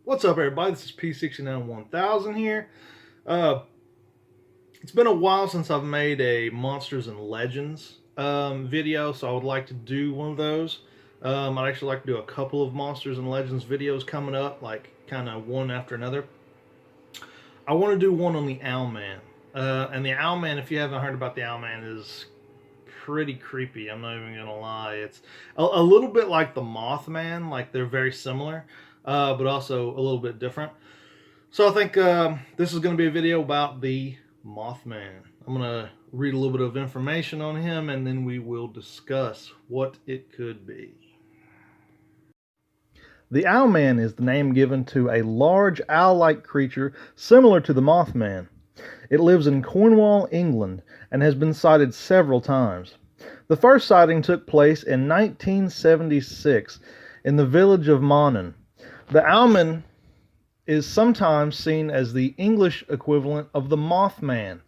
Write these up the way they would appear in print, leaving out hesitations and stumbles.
What's up, everybody? This is P691000 here. Uh, it's been a while since I've made a Monsters and Legends video, so I would like to do one of those. I'd actually like to do a couple of Monsters and Legends videos coming up, like kind of one after another. I want to do one on the Owlman. And the Owlman, if you haven't heard about the Owlman, is pretty creepy. I'm not even gonna lie. It's a little bit like the Mothman, like they're very similar, but also a little bit different. So I think this is going to be a video about the Mothman. I'm going to read a little bit of information on him, and then we will discuss what it could be. The Owlman is the name given to a large owl-like creature similar to the Mothman. It lives in Cornwall, England, and has been sighted several times. The first sighting took place in 1976 in the village of Monnon. The Owlman is sometimes seen as the English equivalent of the Mothman,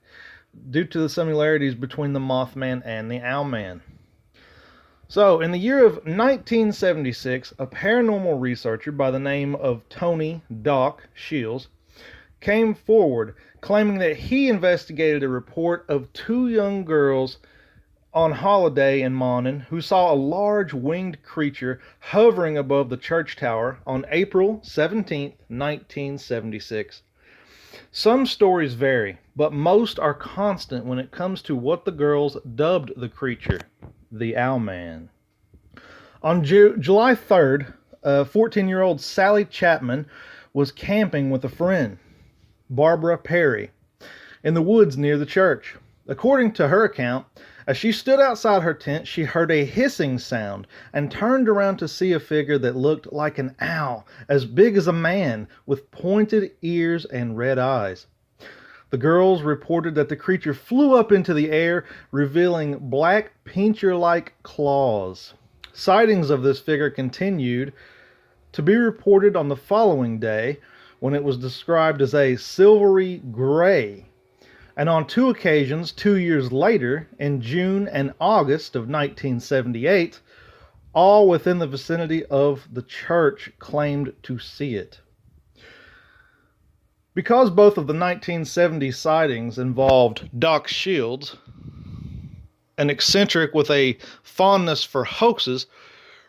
due to the similarities between the Mothman and the Owlman. So, in the year of 1976, a paranormal researcher by the name of Tony Doc Shields came forward claiming that he investigated a report of two young girls on holiday in Monnon who saw a large winged creature hovering above the church tower on April 17, 1976. Some stories vary, but most are constant when it comes to what the girls dubbed the creature, the Owlman. On July 3rd, 14-year-old Sally Chapman was camping with a friend, Barbara Perry, in the woods near the church. According to her account, as she stood outside her tent, she heard a hissing sound and turned around to see a figure that looked like an owl, as big as a man, with pointed ears and red eyes. The girls reported that the creature flew up into the air, revealing black pincher-like claws. Sightings of this figure continued to be reported on the following day, when it was described as a silvery gray. And on two occasions, 2 years later, in June and August of 1978, all within the vicinity of the church claimed to see it. Because both of the 1970 sightings involved Doc Shields, an eccentric with a fondness for hoaxes,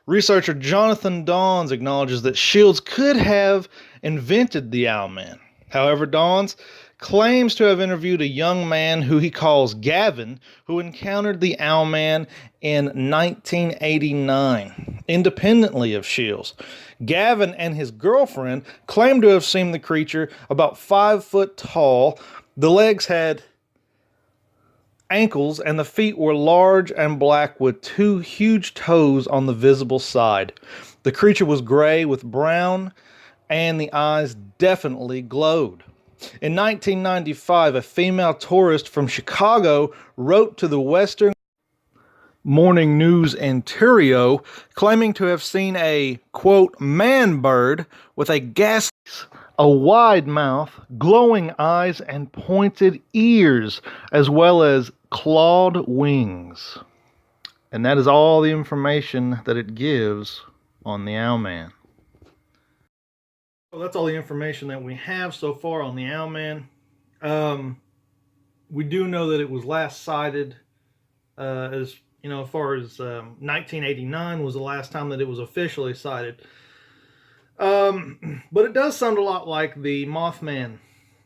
researcher Jonathan Dawes acknowledges that Shields could have invented the Owlman. However, Dawes claims to have interviewed a young man who he calls Gavin, who encountered the Owlman in 1989, independently of Shields. Gavin and his girlfriend claimed to have seen the creature about 5 foot tall. The legs had ankles and the feet were large and black with 2 huge toes on the visible side. The creature was gray with brown, and the eyes definitely glowed. In 1995, a female tourist from Chicago wrote to the Western Morning News Ontario claiming to have seen a, quote, man bird with a gas, a wide mouth, glowing eyes, and pointed ears, as well as clawed wings. And that is all the information that it gives on the Owlman. Well, that's all the information that we have so far on the Owlman. We do know that it was last sighted, as far as 1989 was the last time that it was officially sighted. But it does sound a lot like the Mothman.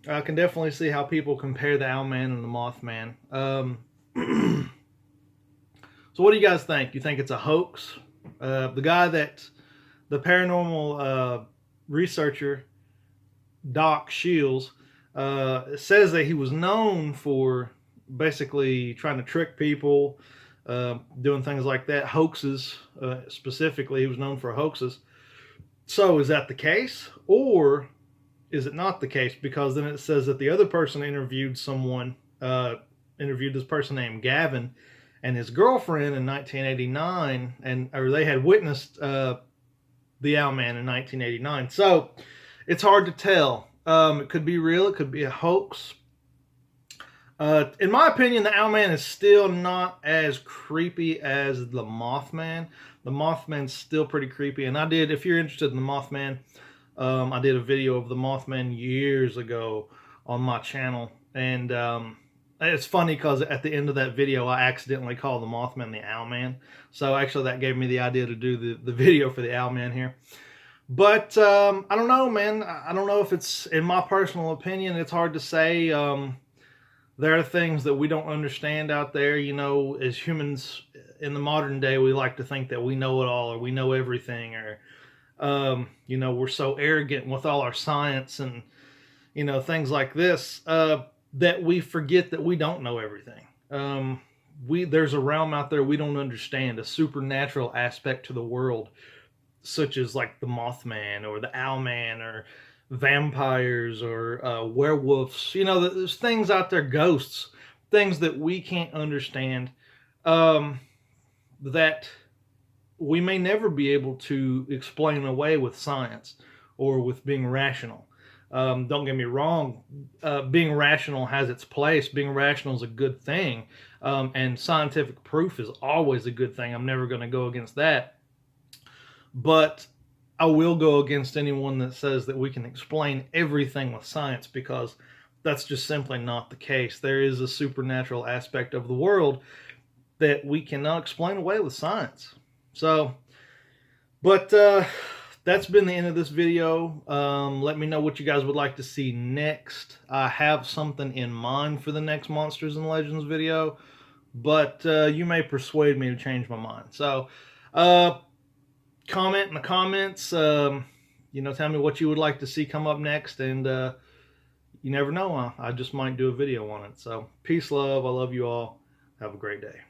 I can definitely see how people compare the Owlman and the Mothman. So what do you guys think? You think it's a hoax? The paranormal researcher, Doc Shields, says that he was known for basically trying to trick people, doing things like that, hoaxes. Specifically, he was known for hoaxes. So is that the case, or is it not the case? Because then it says that the other person interviewed this person named Gavin and his girlfriend in 1989, or they had witnessed the Owlman in 1989. So it's hard to tell. It could be real. It could be a hoax. In my opinion, the Owlman is still not as creepy as the Mothman. The Mothman's still pretty creepy. And if you're interested in the Mothman, I did a video of the Mothman years ago on my channel, and it's funny because at the end of that video, I accidentally called the Mothman the Owlman. So actually, that gave me the idea to do the video for the Owlman here. But I don't know, man. I don't know if it's, in my personal opinion, it's hard to say. There are things that we don't understand out there. You know, as humans in the modern day, we like to think that we know it all, or we know everything, or you know, we're so arrogant with all our science and, you know, things like this, that we forget that we don't know everything. There's a realm out there we don't understand, a supernatural aspect to the world, such as like the Mothman or the Owlman or vampires or werewolves. You know, there's things out there, ghosts, things that we can't understand, um, that we may never be able to explain away with science or with being rational. Don't get me wrong, being rational has its place. Being rational is a good thing, and scientific proof is always a good thing. I'm never going to go against that. But I will go against anyone that says that we can explain everything with science, because that's just simply not the case. There is a supernatural aspect of the world that we cannot explain away with science. So, but that's been the end of this video. Let me know what you guys would like to see next. I have something in mind for the next Monsters and Legends video, but you may persuade me to change my mind. So, comment in the comments. You know, tell me what you would like to see come up next, and you never know. I just might do a video on it. So, peace, love. I love you all. Have a great day.